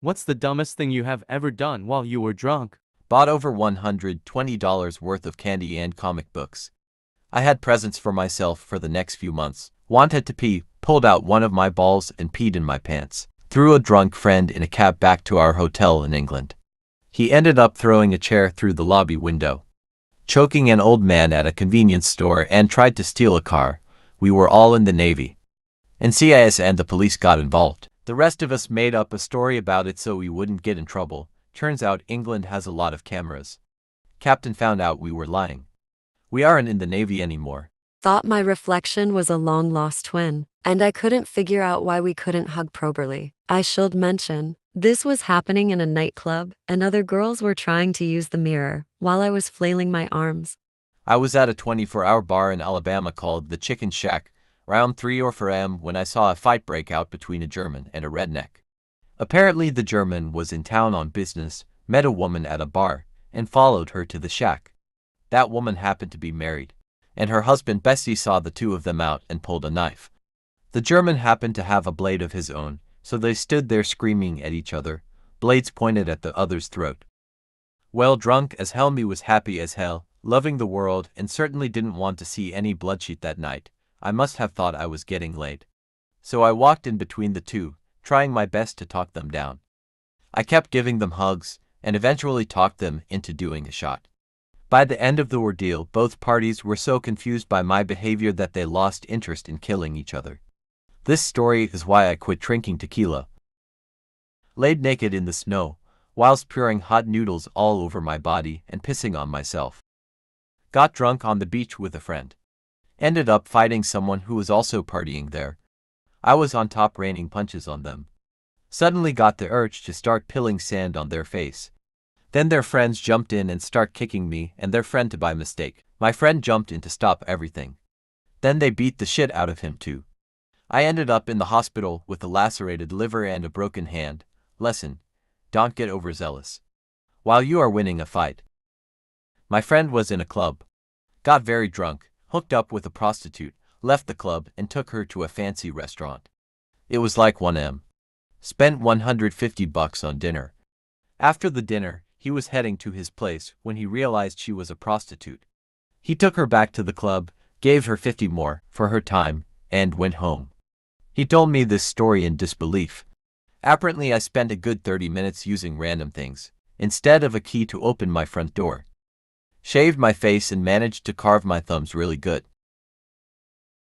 What's the dumbest thing you have ever done while you were drunk? Bought over $120 worth of candy and comic books. I had presents for myself for the next few months. Wanted to pee, pulled out one of my balls and peed in my pants. Threw a drunk friend in a cab back to our hotel in England. He ended up throwing a chair through the lobby window. Choking an old man at a convenience store and tried to steal a car. We were all in the Navy. NCIS and the police got involved. The rest of us made up a story about it so we wouldn't get in trouble. Turns out England has a lot of cameras. Captain found out we were lying. We aren't in the Navy anymore. Thought my reflection was a long-lost twin, and I couldn't figure out why we couldn't hug properly. I should mention, this was happening in a nightclub, and other girls were trying to use the mirror, while I was flailing my arms. I was at a 24-hour bar in Alabama called the Chicken Shack, around 3 or 4 a.m. when I saw a fight break out between a German and a redneck. Apparently the German was in town on business, met a woman at a bar, and followed her to the shack. That woman happened to be married, and her husband Bessie saw the two of them out and pulled a knife. The German happened to have a blade of his own, so they stood there screaming at each other, blades pointed at the other's throat. Well, drunk as hell, me was happy as hell, loving the world, and certainly didn't want to see any bloodshed that night. I must have thought I was getting laid. So I walked in between the two, trying my best to talk them down. I kept giving them hugs, and eventually talked them into doing a shot. By the end of the ordeal, both parties were so confused by my behavior that they lost interest in killing each other. This story is why I quit drinking tequila. Laid naked in the snow, whilst pouring hot noodles all over my body and pissing on myself. Got drunk on the beach with a friend. Ended up fighting someone who was also partying there. I was on top raining punches on them. Suddenly got the urge to start pilling sand on their face. Then their friends jumped in and start kicking me and their friend by mistake. My friend jumped in to stop everything. Then they beat the shit out of him too. I ended up in the hospital with a lacerated liver and a broken hand. Lesson: don't get overzealous while you are winning a fight. My friend was in a club. Got very drunk, hooked up with a prostitute, left the club and took her to a fancy restaurant. It was like 1 a.m. Spent $150 on dinner. After the dinner, he was heading to his place when he realized she was a prostitute. He took her back to the club, gave her 50 more for her time, and went home. He told me this story in disbelief. Apparently I spent a good 30 minutes using random things, instead of a key to open my front door. Shaved my face and managed to carve my thumbs really good.